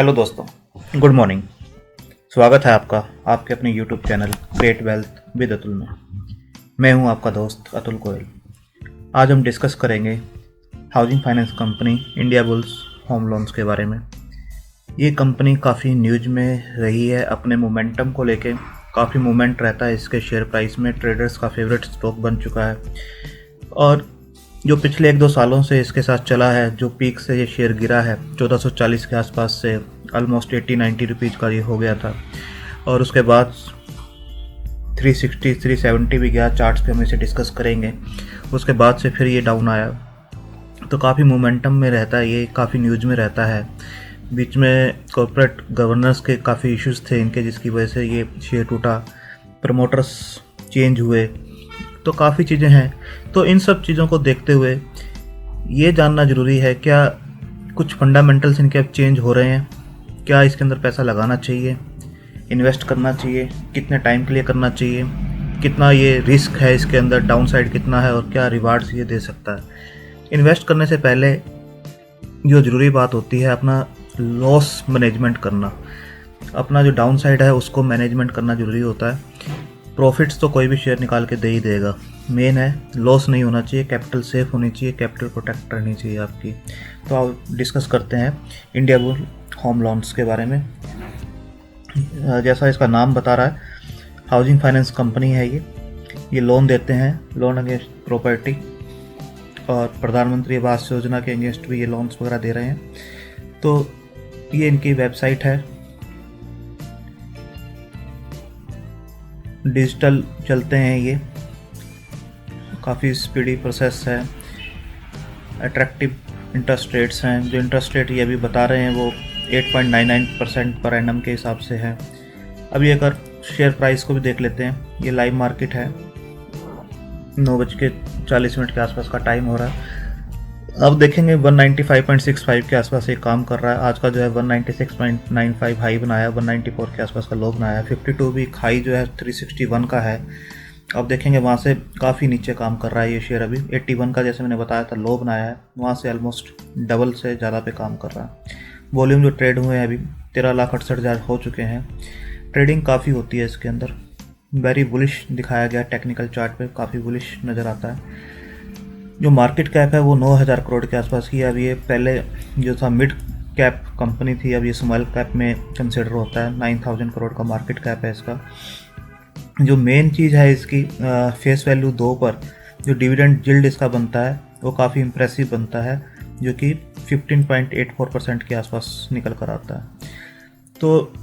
Hello दोस्तों, good morning. स्वागत है आपका आपके अपने YouTube channel create wealth with Atul में। मैं हूं आपका दोस्त अतुल गोयल। आज हम डिस्कस करेंगे housing finance company India bulls home loans के बारे में। ये कंपनी काफ़ी न्यूज में रही है, अपने मोमेंटम को लेके काफ़ी मूवमेंट रहता है इसके शेयर प्राइस में। ट्रेडर्स का फेवरेट स्टॉक बन चुका है और जो पिछले 1-2 सालों से इसके साथ चला है, जो पीक से ये शेयर गिरा है 1440 के आसपास से ऑलमोस्ट 80-90 रुपीज़ का ये हो गया था और उसके बाद 360-370 भी गया। चार्ट्स पे हम इसे डिस्कस करेंगे। उसके बाद से फिर ये डाउन आया, तो काफ़ी मोमेंटम में रहता है, ये काफ़ी न्यूज़ में रहता है। बीच में कॉर्पोरेट गवर्नेंस के काफ़ी इश्यूज थे इनके, जिसकी वजह से ये शेयर टूटा, प्रमोटर्स चेंज हुए, तो काफ़ी चीज़ें हैं। तो इन सब चीज़ों को देखते हुए ये जानना ज़रूरी है, क्या कुछ फंडामेंटल्स इनके अब चेंज हो रहे हैं, क्या इसके अंदर पैसा लगाना चाहिए, इन्वेस्ट करना चाहिए, कितने टाइम के लिए करना चाहिए, कितना ये रिस्क है इसके अंदर, डाउन साइड कितना है और क्या रिवार्ड्स ये दे सकता है। इन्वेस्ट करने से पहले जो ज़रूरी बात होती है अपना लॉस मैनेजमेंट करना, अपना जो डाउन साइड है उसको मैनेजमेंट करना ज़रूरी होता है। प्रॉफिट्स तो कोई भी शेयर निकाल के दे ही देगा, मेन है लॉस नहीं होना चाहिए, कैपिटल सेफ होनी चाहिए, कैपिटल प्रोटेक्ट रहनी चाहिए आपकी। तो आप डिस्कस करते हैं इंडिया बुल होम लोन्स के बारे में। जैसा इसका नाम बता रहा है, हाउसिंग फाइनेंस कंपनी है ये लोन देते हैं, लोन अगेंस्ट प्रॉपर्टी, और प्रधानमंत्री आवास योजना के अगेंस्ट भी ये लोन्स वगैरह दे रहे हैं। तो ये इनकी वेबसाइट है, डिजिटल चलते हैं, ये काफ़ी स्पीडी प्रोसेस है, अट्रैक्टिव इंटरेस्ट रेट्स हैं। जो इंटरेस्ट रेट ये अभी बता रहे हैं वो 8.99% पर एनम के हिसाब से है। अभी अगर शेयर प्राइस को भी देख लेते हैं, ये लाइव मार्केट है, 9:40 के आसपास का टाइम हो रहा है। अब देखेंगे 195.65 के आसपास ये काम कर रहा है। आज का जो है 196.95 हाई बनाया, 194 के आसपास का लो बनाया, 52 भी हाई जो है 361 का है। अब देखेंगे वहाँ से काफ़ी नीचे काम कर रहा है ये शेयर। अभी 81 का जैसे मैंने बताया था लो बनाया है, वहाँ से ऑलमोस्ट डबल से ज़्यादा पे काम कर रहा है। वॉल्यूम जो ट्रेड हुए हैं अभी 13,68,000 हो चुके हैं। ट्रेडिंग काफ़ी होती है इसके अंदर, वेरी बुलिश दिखाया गया टेक्निकल चार्ट पे, काफ़ी बुलिश नज़र आता है। जो मार्केट कैप है वो 9,000 करोड़ के आसपास की है। अब ये पहले जो था मिड कैप कंपनी थी, अब ये स्मॉल कैप में कंसिडर होता है। 9,000 करोड़ का मार्केट कैप है इसका। जो मेन चीज़ है इसकी फेस वैल्यू 2 पर जो डिविडेंड यील्ड इसका बनता है वो काफ़ी इम्प्रेसिव बनता है, जो कि 15.84% के आसपास निकल कर आता है। तो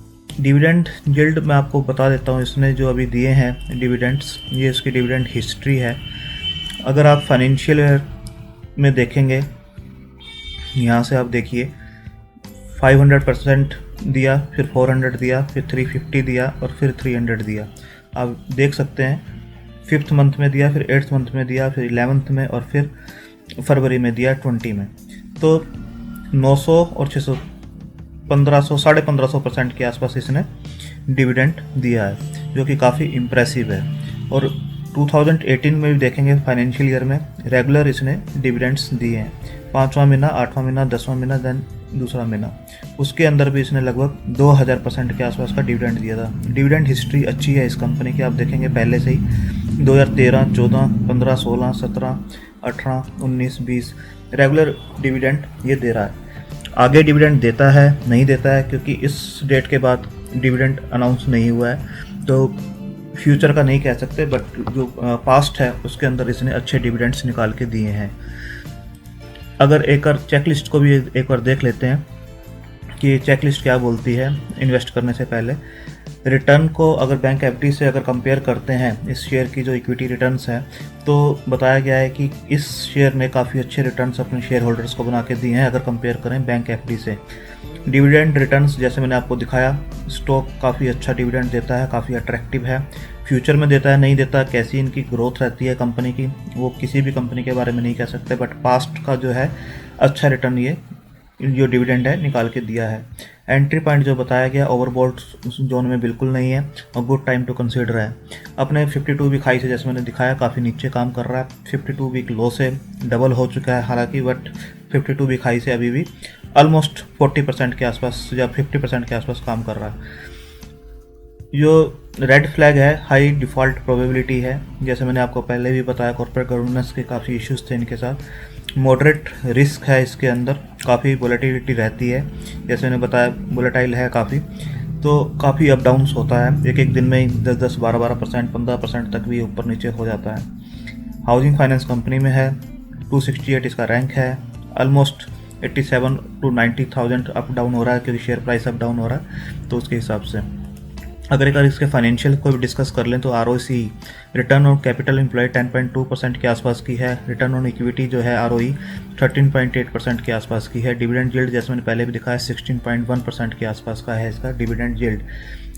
डिविडेंड यील्ड मैं आपको बता देता हूँ, इसने जो अभी दिए हैं डिविडेंड्स, ये इसकी डिविडेंड हिस्ट्री है। अगर आप फाइनेंशियल ईयर में देखेंगे, यहाँ से आप देखिए 500% दिया, फिर 400 दिया, फिर 350 दिया और फिर 300 दिया। आप देख सकते हैं 5th मंथ में दिया, फिर 8th मंथ में दिया, फिर 11th में और फिर फरवरी में दिया 20 में। तो 900 और 600 1500-1550% के आसपास इसने डिविडेंड दिया है, जो कि काफ़ी इम्प्रेसिव है। और 2018 में भी देखेंगे फाइनेंशियल ईयर में रेगुलर इसने डिविडेंड्स दिए हैं, 5वां महीना, 8वां महीना, 10वां महीना, देन दूसरा महीना, उसके अंदर भी इसने लगभग 2000% के आसपास का डिविडेंड दिया था। डिविडेंड हिस्ट्री अच्छी है इस कंपनी की, आप देखेंगे पहले से ही 2013, 14, 15, 16, 17, 18, 19, 20 रेगुलर डिविडेंड ये दे रहा है। आगे डिविडेंड देता है नहीं देता है, क्योंकि इस डेट के बाद डिविडेंड अनाउंस नहीं हुआ है, तो फ्यूचर का नहीं कह सकते, बट जो पास्ट है उसके अंदर इसने अच्छे डिविडेंड्स निकाल के दिए हैं। अगर एक बार चेकलिस्ट को भी एक बार देख लेते हैं कि चेकलिस्ट क्या बोलती है इन्वेस्ट करने से पहले। रिटर्न को अगर बैंक एफडी से अगर कंपेयर करते हैं इस शेयर की जो इक्विटी रिटर्न्स हैं, तो बताया गया है कि इस शेयर ने काफ़ी अच्छे रिटर्न्स अपने शेयर होल्डर्स को बना के दिए हैं अगर कंपेयर करें बैंक एफडी से। डिविडेंड रिटर्न्स जैसे मैंने आपको दिखाया, स्टॉक काफ़ी अच्छा डिविडेंड देता है, काफ़ी अट्रैक्टिव है। फ्यूचर में देता है नहीं देता, कैसी इनकी ग्रोथ रहती है कंपनी की, वो किसी भी कंपनी के बारे में नहीं कह सकते, बट पास्ट का जो है अच्छा रिटर्न ये जो डिविडेंड है निकाल के दिया है। एंट्री पॉइंट जो बताया गया ओवरबॉट जोन में बिल्कुल नहीं है और गुड टाइम टू कंसीडर है। अपने 52 वीक हाई से जैसे मैंने दिखाया काफ़ी नीचे काम कर रहा है, 52 वीक लो से डबल हो चुका है हालांकि, बट 52 वीक हाई से अभी भी ऑलमोस्ट 40% के आसपास या 50% के आसपास काम कर रहा है। जो रेड फ्लैग है हाई डिफ़ॉल्ट प्रोबेबिलिटी है, जैसे मैंने आपको पहले भी बताया कॉर्पोरेट गवर्नेंस के काफ़ी इश्यूज थे इनके साथ। मॉडरेट रिस्क है इसके अंदर, काफ़ी वोलेटिलिटी रहती है, जैसे मैंने बताया वोलेटाइल है काफ़ी, तो काफ़ी अप डाउन्स होता है, एक एक दिन में ही 10-10, 12-12%, 15% तक भी ऊपर नीचे हो जाता है। हाउसिंग फाइनेंस कंपनी में है, 268 इसका रैंक है, ऑलमोस्ट 87 to 90,000 अप डाउन हो रहा है क्योंकि शेयर प्राइस अप डाउन हो रहा है, तो उसके हिसाब से अगर एक बार इसके फाइनेंशियल को भी डिस्कस कर लें तो ROC return on capital employed 10.2% के आसपास की है, रिटर्न ऑन इक्विटी जो है ROE 13.8% के आसपास की है, डिविडेंड यील्ड जैसे मैंने पहले भी दिखाया 16.1% के आसपास का है इसका डिविडेंड यील्ड,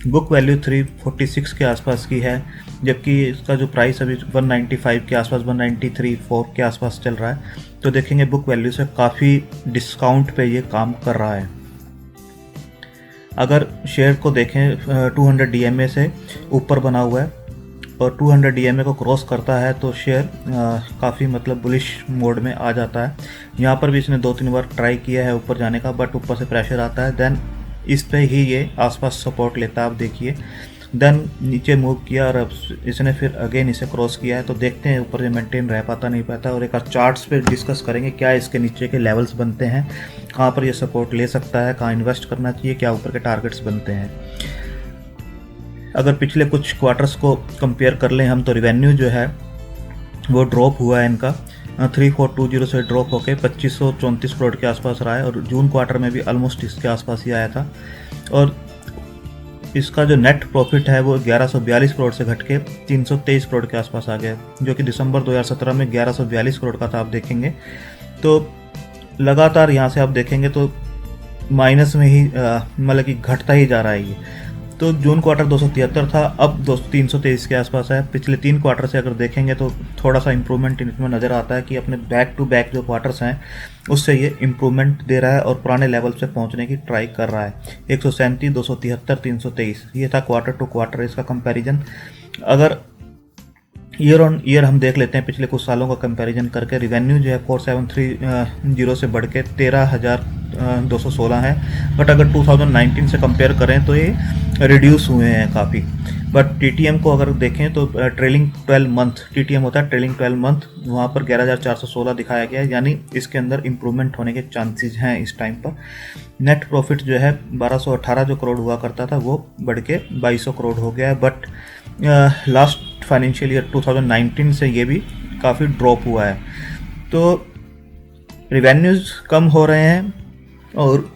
बुक वैल्यू 346 के आसपास की है, जबकि इसका जो प्राइस अभी 195 के आसपास 193.4 के आसपास चल रहा है, तो देखेंगे बुक वैल्यू से काफ़ी डिस्काउंट पे ये काम कर रहा है। अगर शेयर को देखें 200 DMA से ऊपर बना हुआ है और 200 DMA को क्रॉस करता है तो शेयर काफ़ी मतलब बुलिश मोड में आ जाता है। यहाँ पर भी इसने 2-3 बार ट्राई किया है ऊपर जाने का, बट ऊपर से प्रेशर आता है, देन इस पे ही ये आसपास सपोर्ट लेता है, आप देखिए, देन नीचे मूव किया और अब इसने फिर अगेन इसे क्रॉस किया है, तो देखते हैं ऊपर ये मेंटेन रह पाता नहीं पाता, और एक चार्ट्स पे डिस्कस करेंगे क्या इसके नीचे के लेवल्स बनते हैं, कहाँ पर ये सपोर्ट ले सकता है, कहाँ इन्वेस्ट करना चाहिए, क्या ऊपर के टारगेट्स बनते हैं। अगर पिछले कुछ क्वार्टर्स को कंपेयर कर लें हम तो रिवेन्यू जो है वो ड्रॉप हुआ है इनका, 3420 से ड्रॉप होकर 2534 करोड़ के आसपास रहा है, और जून क्वार्टर में भी ऑलमोस्ट इसके आसपास ही आया था, और इसका जो नेट प्रॉफिट है वो 1142 करोड़ से घट के 323 करोड़ के आसपास आ गया, जो कि दिसंबर 2017 में 1142 करोड़ का था। आप देखेंगे तो लगातार यहाँ से आप देखेंगे तो माइनस में ही मतलब कि घटता ही जा रहा है ये। तो जून क्वार्टर 273 था, अब 323 के आसपास है। पिछले 3 क्वार्टर से अगर देखेंगे तो थोड़ा सा इम्प्रूवमेंट इसमें नज़र आता है कि अपने बैक टू बैक जो क्वार्टर्स हैं उससे ये इम्प्रूवमेंट दे रहा है और पुराने लेवल से पहुंचने की ट्राई कर रहा है। 137, 273, 323 ये था क्वार्टर टू क्वार्टर इसका कंपैरिजन। अगर ईयर ऑन ईयर हम देख लेते हैं पिछले कुछ सालों का कंपैरिजन करके, रिवेन्यू जो है 4730 से बढ़ के 13,216 है, बट अगर 2019 से कंपेयर करें तो ये रिड्यूस हुए हैं काफ़ी। बट TTM को अगर देखें तो ट्रेलिंग 12 मंथ TTM होता है, ट्रेलिंग 12 मंथ, वहाँ पर 11,416 दिखाया गया है, यानी इसके अंदर इम्प्रूवमेंट होने के चांसेस हैं इस टाइम पर। नेट प्रॉफिट जो है 1218 जो करोड़ हुआ करता था वो बढ़ के 2200 करोड़ हो गया है, बट लास्ट फाइनेंशियल ईयर 2019 से ये भी काफ़ी ड्रॉप हुआ है। तो रिवेन्यूज़ कम हो रहे हैं और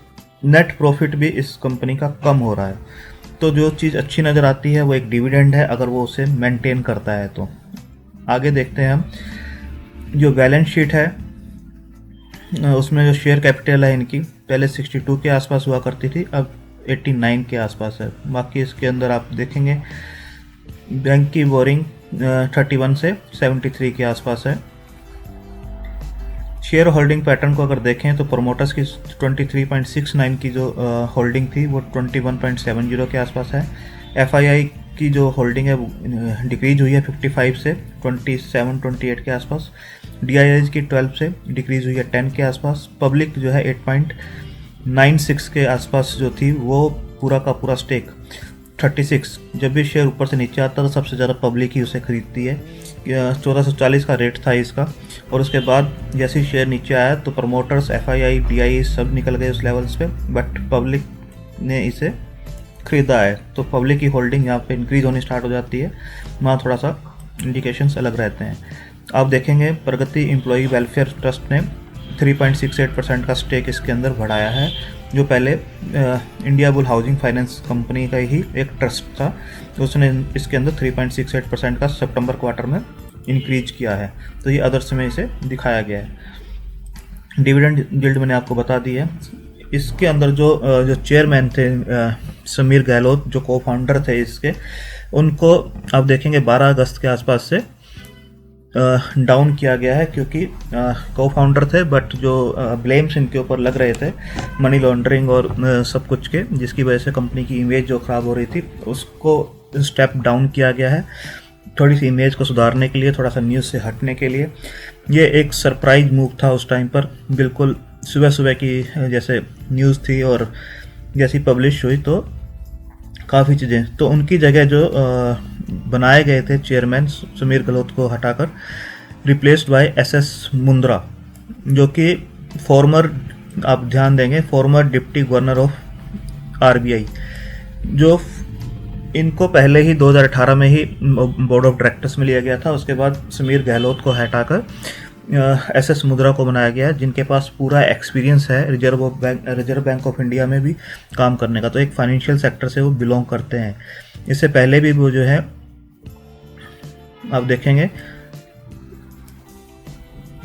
नेट प्रॉफिट भी इस कंपनी का कम हो रहा है, तो जो चीज़ अच्छी नज़र आती है वो एक डिविडेंड है, अगर वो उसे मेंटेन करता है तो। आगे देखते हैं हम, जो बैलेंस शीट है उसमें जो शेयर कैपिटल है इनकी पहले 62 के आसपास हुआ करती थी, अब 89 के आसपास है। बाकी इसके अंदर आप देखेंगे बैंक की बोरिंग 31 से 73 के आसपास है। शेयर होल्डिंग पैटर्न को अगर देखें तो प्रोमोटर्स की 23.69 की जो होल्डिंग थी वो 21.70 के आसपास है। FII की जो होल्डिंग है वो डिक्रीज हुई है 55 से 27-28 के आसपास। DIIs की 12 से डिक्रीज हुई है 10 के आसपास। पब्लिक जो है 8.96 के आसपास जो थी वो पूरा का पूरा स्टेक 36, जब भी शेयर ऊपर से नीचे आता है तो सबसे ज़्यादा पब्लिक ही उसे खरीदती है। 1440 का रेट था इसका, और उसके बाद जैसे ही शेयर नीचे आया तो प्रमोटर्स FII DII सब निकल गए उस लेवल्स पे, बट पब्लिक ने इसे ख़रीदा है, तो पब्लिक की होल्डिंग यहाँ पे इंक्रीज़ होनी स्टार्ट हो जाती है, वहाँ थोड़ा सा इंडिकेशंस अलग रहते हैं। आप देखेंगे प्रगति एम्प्लॉई वेलफेयर ट्रस्ट ने 3.68% का स्टेक इसके अंदर बढ़ाया है, जो पहले India bull housing finance company का ही एक ट्रस्ट था, उसने इसके अंदर 3.68% का सितंबर क्वार्टर में इंक्रीज किया है, तो ये अदर्स में इसे दिखाया गया है। डिविडेंड यील्ड मैंने आपको बता दी है। इसके अंदर जो चेयरमैन थे समीर गहलोत, जो को फाउंडर थे इसके, उनको आप देखेंगे 12 अगस्त के आसपास से डाउन किया गया है, क्योंकि को फाउंडर थे, बट जो ब्लेम्स इनके ऊपर लग रहे थे मनी लॉन्ड्रिंग और सब कुछ के, जिसकी वजह से कंपनी की इमेज जो ख़राब हो रही थी उसको स्टेप डाउन किया गया है, थोड़ी सी इमेज को सुधारने के लिए, थोड़ा सा न्यूज़ से हटने के लिए। ये एक सरप्राइज मूव था उस टाइम पर, बिल्कुल सुबह सुबह की जैसे न्यूज़ थी, और जैसी पब्लिश हुई तो काफ़ी चीज़ें, तो उनकी जगह जो बनाए गए थे चेयरमैन समीर गहलोत को हटाकर रिप्लेस्ड बाय एसएस मुंद्रा, जो कि फॉर्मर, आप ध्यान देंगे, farmer deputy governor of RBI, जो इनको पहले ही 2018 में ही बोर्ड ऑफ डायरेक्टर्स में लिया गया था। उसके बाद समीर गहलोत को हटाकर एसएस मुंद्रा को बनाया गया, जिनके पास पूरा एक्सपीरियंस है रिजर्व बैंक ऑफ इंडिया में भी काम करने का, तो एक फाइनेंशियल सेक्टर से वो बिलोंग करते हैं। इससे पहले भी वो जो है, आप देखेंगे,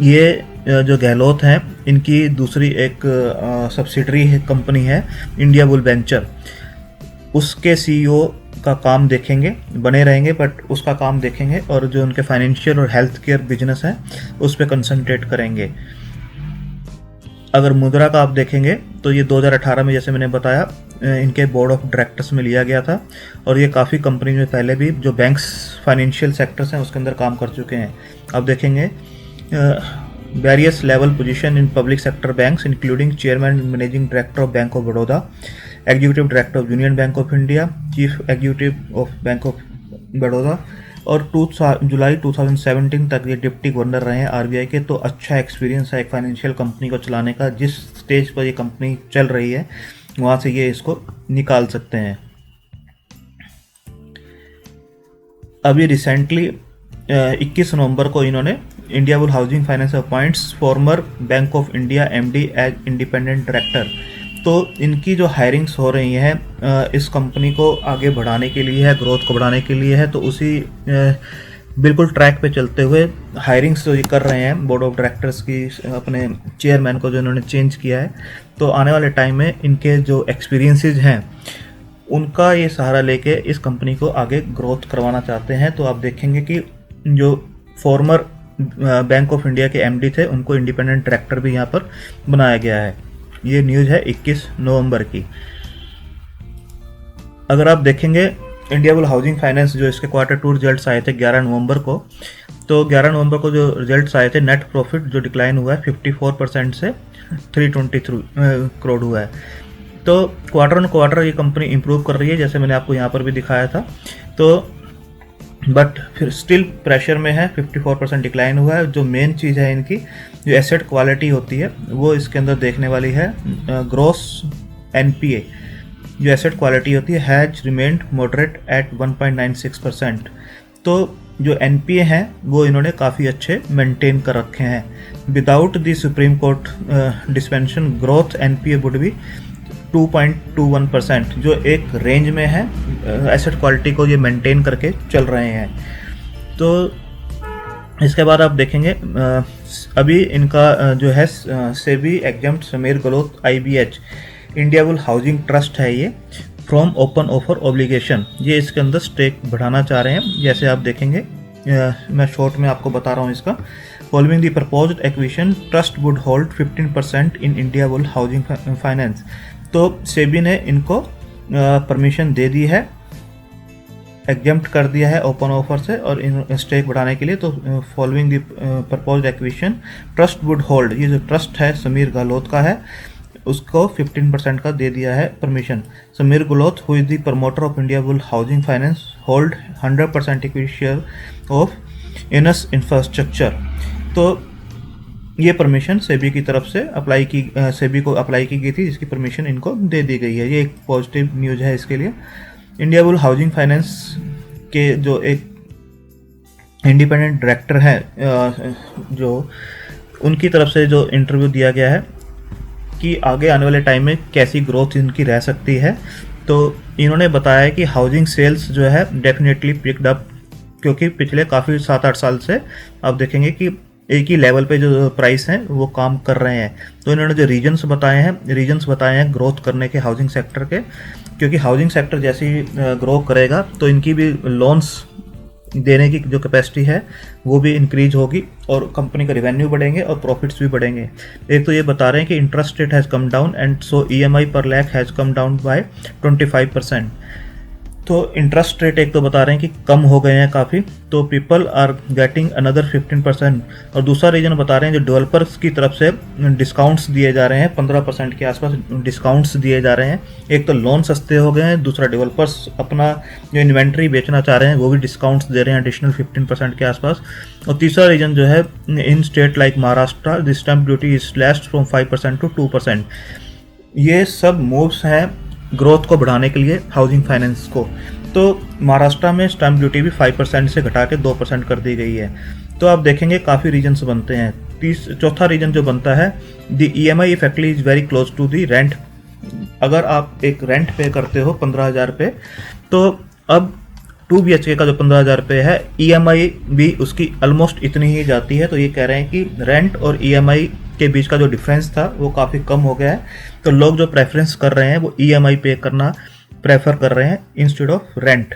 ये जो गहलोत हैं, इनकी दूसरी एक सब्सिडरी कंपनी है इंडिया बुल वेंचर, उसके सीईओ का काम देखेंगे, बने रहेंगे, बट उसका काम देखेंगे, और जो उनके फाइनेंशियल और हेल्थ केयर बिजनेस है उस पर कंसंट्रेट करेंगे। अगर मुद्रा का आप देखेंगे तो ये 2018 में, जैसे मैंने बताया, इनके बोर्ड ऑफ डायरेक्टर्स में लिया गया था, और ये काफ़ी कंपनी में पहले भी जो बैंक्स फाइनेंशियल सेक्टर्स हैं उसके अंदर काम कर चुके हैं। आप देखेंगे various level position in public sector banks including chairman managing director of bank of Baroda, executive director of union bank of India, chief executive of bank of Baroda, और जुलाई 2017 तक ये डिप्टी गवर्नर रहे हैं आरबीआई के। तो अच्छा एक्सपीरियंस है एक फाइनेंशियल कंपनी को चलाने का, जिस स्टेज पर ये कंपनी चल रही है वहाँ से ये इसको निकाल सकते हैं। अभी रिसेंटली 21 नवंबर को इन्होंने India bull housing Finance appoints former Bank of India MD as independent director. तो इनकी जो हायरिंग्स हो रही हैं इस कंपनी को आगे बढ़ाने के लिए है, ग्रोथ को बढ़ाने के लिए है, तो उसी बिल्कुल ट्रैक पे चलते हुए हायरिंग्स जो ये कर रहे हैं बोर्ड ऑफ डायरेक्टर्स की, अपने चेयरमैन को जो इन्होंने चेंज किया है, तो आने वाले टाइम में इनके जो एक्सपीरियंसेस हैं उनका ये सहारा लेके इस कंपनी को आगे ग्रोथ करवाना चाहते हैं। तो आप देखेंगे कि जो फॉर्मर बैंक ऑफ इंडिया के एमडी थे उनको इंडिपेंडेंट डायरेक्टर भी यहाँ पर बनाया गया है। ये न्यूज़ है 21 नवंबर की। अगर आप देखेंगे इंडिया बुल हाउसिंग फाइनेंस, जो इसके Q2 रिजल्ट्स आए थे 11 नवंबर को, तो 11 नवंबर को जो रिजल्ट्स आए थे, नेट प्रॉफिट जो डिक्लाइन हुआ है 54% से 323 करोड़ हुआ है। तो क्वार्टर ऑन क्वार्टर ये कंपनी इंप्रूव कर रही है, जैसे मैंने आपको यहाँ पर भी दिखाया था। तो बट फिर स्टिल प्रेशर में है, 54% डिक्लाइन हुआ है। जो मेन चीज़ है इनकी, जो एसेट क्वालिटी होती है वो इसके अंदर देखने वाली है। ग्रॉस एनपीए जो एसेट क्वालिटी होती है हैज रिमेन्ड मॉडरेट एट 1.96%। तो जो एनपीए हैं वो इन्होंने काफ़ी अच्छे मेंटेन कर रखे हैं। Without the supreme court dispensation growth NPA would be 2.21%, जो एक रेंज में है। एसेट क्वालिटी को ये मेंटेन करके चल रहे हैं। तो इसके बाद आप देखेंगे अभी इनका जो है SEBI exempt Sameer Gehlot IBH India bull housing trust है, ये फ्रॉम ओपन ऑफर ऑब्लिगेशन, ये इसके अंदर स्टेक बढ़ाना चाह रहे हैं। जैसे आप देखेंगे, मैं शॉर्ट में आपको बता रहा हूँ इसका। Following the proposed acquisition trust would hold 15% in India bull housing finance. तो सेबी ने इनको परमिशन दे दी है, एग्जम्प्ट कर दिया है ओपन ऑफर से और इन स्टेक बढ़ाने के लिए। तो following the proposed acquisition trust would hold, ये जो ट्रस्ट है समीर गहलोत का है, उसको 15% का दे दिया है permission. Sameer Gehlot who is the promoter of India bull housing finance hold 100% equity share of इनस इंफ्रास्ट्रक्चर। तो ये परमिशन सेबी की तरफ से सेबी को अप्लाई की गई थी, जिसकी परमिशन इनको दे दी गई है। ये एक पॉजिटिव न्यूज़ है इसके लिए। इंडिया बुल हाउसिंग फाइनेंस के जो एक इंडिपेंडेंट डायरेक्टर है, जो उनकी तरफ से जो इंटरव्यू दिया गया है कि आगे आने वाले टाइम में कैसी ग्रोथ इनकी रह सकती है, तो इन्होंने बताया है कि हाउसिंग सेल्स जो है डेफिनेटली पिक्ड अप, क्योंकि पिछले काफ़ी 7-8 साल से आप देखेंगे कि एक ही लेवल पे जो प्राइस हैं वो काम कर रहे हैं। तो इन्होंने जो रीजन्स बताए हैं ग्रोथ करने के हाउसिंग सेक्टर के, क्योंकि हाउसिंग सेक्टर जैसे ही ग्रो करेगा तो इनकी भी लोन्स देने की जो कैपेसिटी है वो भी इंक्रीज होगी और कंपनी का रिवेन्यू बढ़ेंगे और प्रॉफिट्स भी बढ़ेंगे। एक तो ये बता रहे हैं कि interest rate has come down and so EMI पर lakh has come down by 25%। तो इंटरेस्ट रेट एक तो बता रहे हैं कि कम हो गए हैं काफ़ी, तो पीपल आर गेटिंग अनदर 15%। और दूसरा रीजन बता रहे हैं जो डेवलपर्स की तरफ से डिस्काउंट्स दिए जा रहे हैं, 15% के आसपास डिस्काउंट्स दिए जा रहे हैं। एक तो लोन सस्ते हो गए हैं, दूसरा डेवलपर्स अपना जो इन्वेंट्री बेचना चाह रहे हैं वो भी डिस्काउंट्स दे रहे हैं एडिशनल 15% के आसपास। और तीसरा रीजन जो है, इन state like Maharashtra the stamp duty is slashed from 5% to 2%। ये सब मूव्स हैं ग्रोथ को बढ़ाने के लिए हाउसिंग फाइनेंस को। तो महाराष्ट्र में स्टैम्प ड्यूटी भी 5% से घटा के 2% कर दी गई है। तो आप देखेंगे काफ़ी रीजन्स बनते हैं। चौथा रीजन जो बनता है, the EMI effectively is very close to the rent. अगर आप एक रेंट पे करते हो 15,000 रुपये, तो अब 2 BHK का जो 15,000 रुपये है, ईएमआई भी उसकी ऑलमोस्ट इतनी ही जाती है। तो ये कह रहे हैं कि रेंट और ईएमआई के बीच का जो डिफरेंस था वो काफ़ी कम हो गया है। तो लोग जो प्रेफरेंस कर रहे हैं वो ईएमआई पे करना प्रेफर कर रहे हैं इंस्टेड ऑफ रेंट।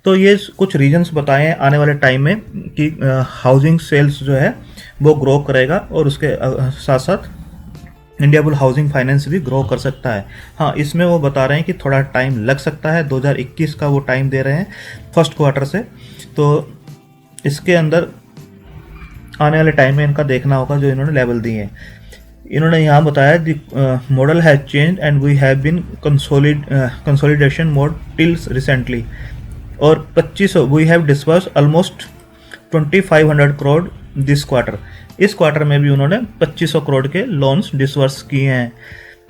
तो ये कुछ रीजंस बताए हैं आने वाले टाइम में कि हाउसिंग सेल्स जो है वो ग्रो करेगा और उसके साथ साथ इंडिया बुल हाउसिंग फाइनेंस भी ग्रो कर सकता है। हाँ, इसमें वो बता रहे हैं कि थोड़ा टाइम लग सकता है, 2021 का वो टाइम दे रहे हैं फर्स्ट क्वार्टर से। तो इसके अंदर आने वाले टाइम में इनका देखना होगा जो इन्होंने लेवल दिए हैं। इन्होंने यहाँ बताया the model has change and we have been consolidation mode tills recently. और 2500 we have disburse almost 2500 crore this quarter. इस क्वार्टर में भी उन्होंने 2500 करोड़ के लोन्स डिसवर्स किए हैं।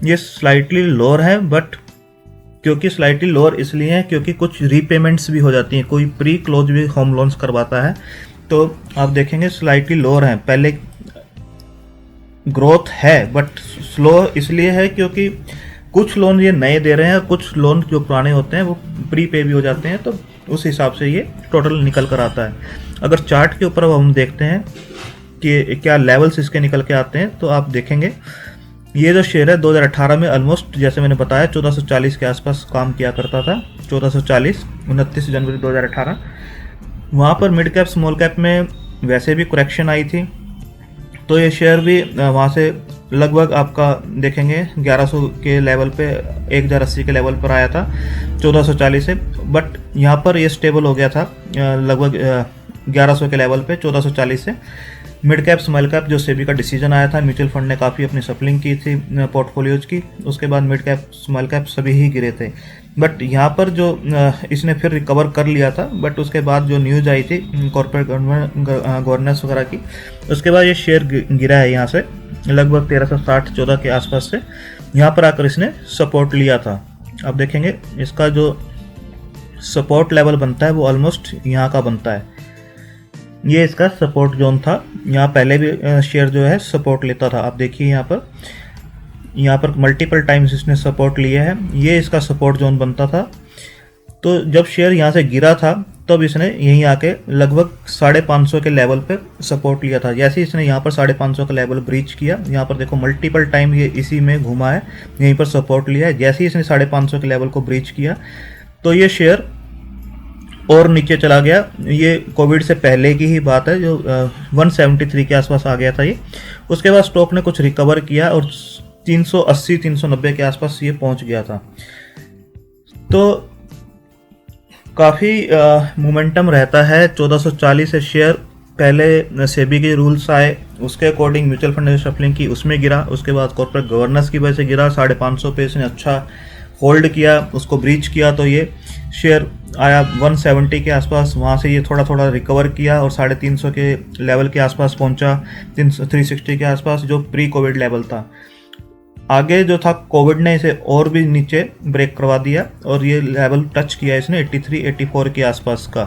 ये स्लाइटली लोअर है, बट क्योंकि स्लाइटली लोअर इसलिए है क्योंकि कुछ रीपेमेंट्स भी हो जाती हैं, कोई प्री क्लोज भी होम लोन्स करवाता है। तो आप देखेंगे स्लाइटली लोअर है। पहले ग्रोथ है बट स्लो इसलिए है क्योंकि कुछ लोन ये नए दे रहे हैं, कुछ लोन जो पुराने होते हैं वो प्री पे भी हो जाते हैं। तो उस हिसाब से ये टोटल निकल कर आता है। अगर चार्ट के ऊपर अब हम देखते हैं कि क्या लेवल्स इसके निकल के आते हैं, तो आप देखेंगे ये जो शेयर है 2018 में ऑलमोस्ट, जैसे मैंने बताया, 1440 के आसपास काम किया करता था। 1440 29 जनवरी 2018। वहाँ पर मिड कैप स्मॉल कैप में वैसे भी करेक्शन आई थी, तो ये शेयर भी वहाँ से लगभग आपका देखेंगे 1100 के लेवल पे, 1080 के लेवल पर आया था 1440 से। बट यहाँ पर ये स्टेबल हो गया था लगभग 1100 के लेवल पे 1440 से। मिड कैप स्मॉल कैप जो सेबी का डिसीजन आया था, म्यूचुअल फंड ने काफ़ी अपनी सप्लिंग की थी पोर्टफोलियोज की, उसके बाद मिड कैप स्मॉल कैप सभी ही गिरे थे। बट यहाँ पर जो इसने फिर रिकवर कर लिया था, बट उसके बाद जो न्यूज़ आई थी कॉर्पोरेट गवर्नेंस वगैरह की, उसके बाद ये शेयर गिरा है यहाँ से लगभग 1360-14 के आसपास से। यहाँ पर आकर इसने सपोर्ट लिया था। अब देखेंगे इसका जो सपोर्ट लेवल बनता है वो ऑलमोस्ट यहाँ का बनता है। ये इसका सपोर्ट जोन था। यहाँ पहले भी शेयर जो है सपोर्ट लेता था। आप देखिए यहाँ पर मल्टीपल टाइम्स इसने सपोर्ट लिया है। ये इसका सपोर्ट जोन बनता था। तो जब शेयर यहाँ से गिरा था तब इसने यहीं आके लगभग 550 के लेवल पे सपोर्ट लिया था। जैसे इसने यहाँ पर 550 का लेवल ब्रीच किया, यहाँ पर देखो मल्टीपल टाइम ये इसी में घुमा है, यहीं पर सपोर्ट लिया है। जैसे ही इसने 550 के लेवल को ब्रीच किया तो ये शेयर और नीचे चला गया। ये कोविड से पहले की ही बात है, जो 173 के आसपास आ गया था ये। उसके बाद स्टॉक ने कुछ रिकवर किया और 380-390 के आसपास ये पहुंच गया था। तो काफ़ी मोमेंटम रहता है। 1440 से शेयर पहले सेबी के रूल्स आए, उसके अकॉर्डिंग म्यूचुअल फंड ने शफलिंग की, उसमें गिरा। उसके बाद कॉर्पोरेट गवर्नेंस की वजह से गिरा। 550 पे इसने अच्छा होल्ड किया, उसको ब्रीच किया तो ये शेयर आया 170 के आसपास। वहाँ से ये थोड़ा थोड़ा रिकवर किया और 350 के लेवल के आसपास पहुँचा, 360 के आसपास, जो प्री कोविड लेवल था। आगे जो था कोविड ने इसे और भी नीचे ब्रेक करवा दिया और ये लेवल टच किया इसने 83-84 के आसपास का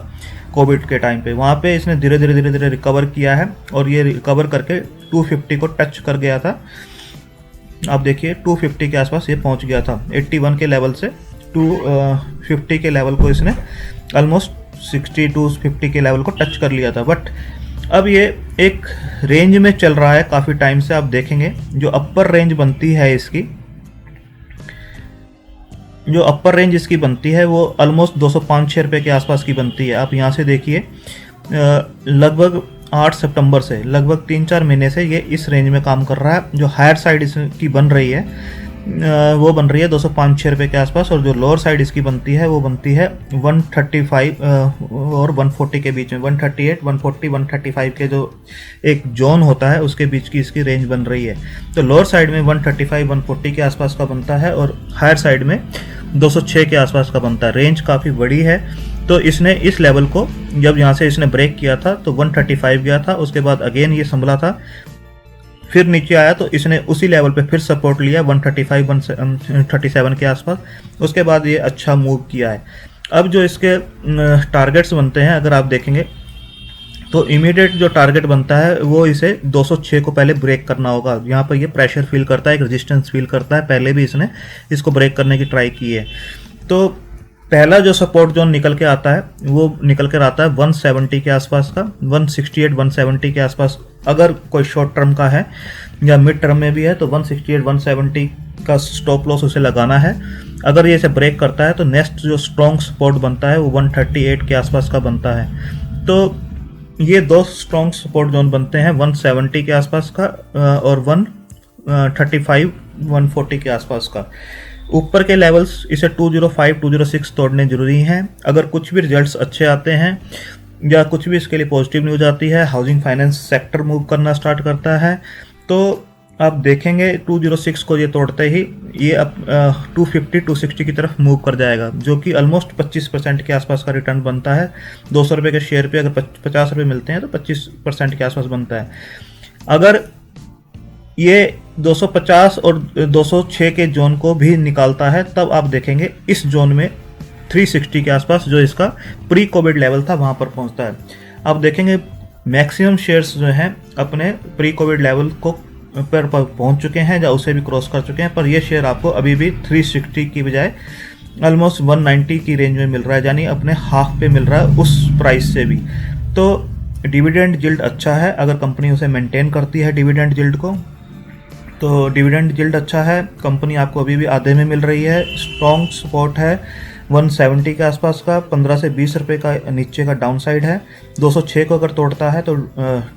कोविड के टाइम पे। वहाँ पे इसने धीरे धीरे रिकवर किया है और ये रिकवर करके 250 को टच कर गया था। आप देखिए 250 के आसपास ये पहुँच गया था। 81 के लेवल से 250 के लेवल को इसने ऑलमोस्ट 60-50 के लेवल को टच कर लिया था। बट अब ये एक रेंज में चल रहा है काफ़ी टाइम से। आप देखेंगे जो अपर रेंज बनती है इसकी, जो अपर रेंज इसकी बनती है वो ऑलमोस्ट 205-6 रुपये के आसपास की बनती है। आप यहाँ से देखिए लगभग 8 सितंबर से लगभग 3-4 महीने से ये इस रेंज में काम कर रहा है। जो हायर साइड इसकी बन रही है वो बन रही है 205-6 रुपये के आसपास, और जो लोअर साइड इसकी बनती है वो बनती है 135 और 140 के बीच में, 138, 140, 135 के जो एक जोन होता है उसके बीच की इसकी रेंज बन रही है। तो लोअर साइड में 135, 140 के आसपास का बनता है और हायर साइड में 206 के आसपास का बनता है। रेंज काफ़ी बड़ी है। तो इसने इस लेवल को जब यहाँ से इसने ब्रेक किया था तो 135 गया था, उसके बाद अगेन ये संभला था, फिर नीचे आया तो इसने उसी लेवल पे फिर सपोर्ट लिया 135, 137 के आसपास। उसके बाद ये अच्छा मूव किया है। अब जो इसके टारगेट्स बनते हैं अगर आप देखेंगे तो इमीडिएट जो टारगेट बनता है वो इसे 206 को पहले ब्रेक करना होगा। यहाँ पर ये प्रेशर फील करता है, एक रेजिस्टेंस फील करता है, पहले भी इसने इसको ब्रेक करने की ट्राई की है। तो पहला जो सपोर्ट जोन निकल के आता है वो निकल कर आता है 170 के आसपास का, 168, 170 के आसपास। अगर कोई शॉर्ट टर्म का है या मिड टर्म में भी है तो 168, 170 का स्टॉप लॉस उसे लगाना है। अगर ये इसे ब्रेक करता है तो नेक्स्ट जो स्ट्रॉन्ग सपोर्ट बनता है वो 138 के आसपास का बनता है। तो ये दो स्ट्रॉन्ग सपोर्ट जोन बनते हैं 170 के आसपास का और 135, 140 के आसपास का। ऊपर के लेवल्स इसे 205, 206 तोड़ने जरूरी हैं। अगर कुछ भी रिजल्ट्स अच्छे आते हैं या कुछ भी इसके लिए पॉजिटिव न्यूज आती है, हाउसिंग फाइनेंस सेक्टर मूव करना स्टार्ट करता है, तो आप देखेंगे 206 को ये तोड़ते ही ये अब 250, 260 की तरफ मूव कर जाएगा, जो कि ऑलमोस्ट 25% के आसपास का रिटर्न बनता है। 200 रुपये के शेयर पे अगर 50 रुपये मिलते हैं तो 25% के आसपास बनता है। अगर ये 250 और 206 के जोन को भी निकालता है तब आप देखेंगे इस जोन में 360 के आसपास जो इसका प्री कोविड लेवल था वहाँ पर पहुँचता है। आप देखेंगे मैक्सिमम शेयर्स जो हैं अपने प्री कोविड लेवल को पर पहुँच चुके हैं या उसे भी क्रॉस कर चुके हैं, पर ये शेयर आपको अभी भी 360 की बजाय ऑलमोस्ट 190 की रेंज में मिल रहा है, यानी अपने हाफ पे मिल रहा है उस प्राइस से भी। तो डिविडेंड जिल्ड अच्छा है, अगर कंपनी उसे मेंटेन करती है डिविडेंड जिल्ड को तो डिविडेंड जिल्ड अच्छा है। कंपनी आपको अभी भी आधे में मिल रही है। स्ट्रॉन्ग सपोर्ट है 170 के आसपास का, 15 से 20 रुपये का नीचे का डाउन साइड है। 206 को अगर तोड़ता है तो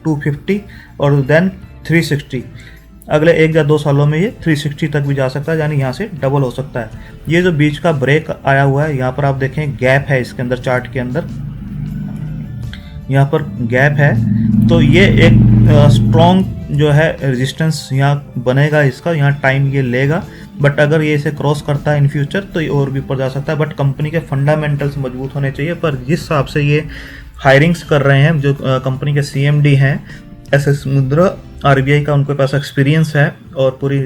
250 और देन 360। अगले 1 या 2 सालों में ये 360 तक भी जा सकता है, यानी यहाँ से डबल हो सकता है। ये जो बीच का ब्रेक आया हुआ है यहाँ पर आप देखें गैप है इसके अंदर, चार्ट के अंदर यहाँ पर गैप है, तो ये एक स्ट्रॉन्ग जो है रेजिस्टेंस यहाँ बनेगा इसका, यहाँ टाइम ये लेगा। बट अगर ये इसे क्रॉस करता है इन फ्यूचर तो ये और भी ऊपर जा सकता है। बट कंपनी के फंडामेंटल्स मजबूत होने चाहिए। पर जिस हिसाब से ये हायरिंग्स कर रहे हैं, जो कंपनी के CMD हैं SS मुद्रा, RBI का उनके पास एक्सपीरियंस है और पूरी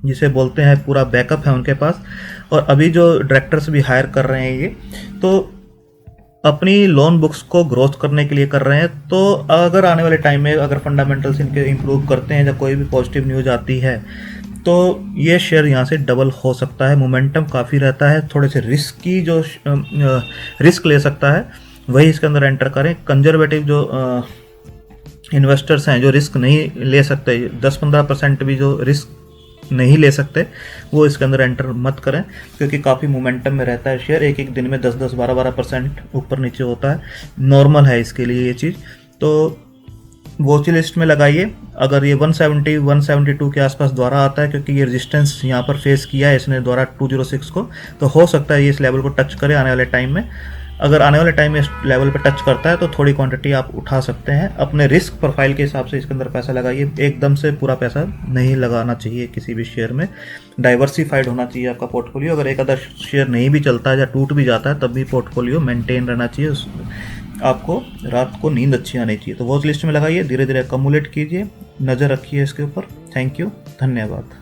जिसे बोलते हैं पूरा बैकअप है उनके पास, और अभी जो डायरेक्टर्स भी हायर कर रहे हैं ये तो अपनी लोन बुक्स को ग्रोथ करने के लिए कर रहे हैं। तो अगर आने वाले टाइम में अगर फंडामेंटल्स इनके इम्प्रूव करते हैं या कोई भी पॉजिटिव न्यूज़ आती है तो ये शेयर यहाँ से डबल हो सकता है। मोमेंटम काफ़ी रहता है। थोड़े से रिस्की जो रिस्क ले सकता है वही इसके अंदर एंटर करें। कंजर्वेटिव जो इन्वेस्टर्स हैं जो रिस्क नहीं ले सकते, 10-15% भी जो रिस्क नहीं ले सकते, वो इसके अंदर एंटर मत करें, क्योंकि काफ़ी मोमेंटम में रहता है शेयर। एक दिन में 10-10, 12-12% ऊपर नीचे होता है, नॉर्मल है इसके लिए ये चीज़। तो वॉच लिस्ट में लगाइए। अगर ये 170, 172 के आसपास द्वारा आता है, क्योंकि ये रेजिस्टेंस यहाँ पर फेस किया है इसने द्वारा 206 को, तो हो सकता है ये इस लेवल को टच करे आने वाले टाइम में। अगर आने वाले टाइम में इस लेवल पे टच करता है तो थोड़ी क्वांटिटी आप उठा सकते हैं। अपने रिस्क प्रोफाइल के हिसाब से इसके अंदर पैसा लगाइए। एकदम से पूरा पैसा नहीं लगाना चाहिए किसी भी शेयर में। डाइवर्सिफाइड होना चाहिए आपका पोर्टफोलियो। अगर एक आधा शेयर नहीं भी चलता है या टूट भी जाता है तब भी पोर्टफोलियो मेंटेन रहना चाहिए। आपको रात को नींद अच्छी आनी चाहिए। तो वॉच लिस्ट में लगाइए, धीरे धीरे अकमुलेट कीजिए, नज़र रखिए इसके ऊपर। थैंक यू, धन्यवाद।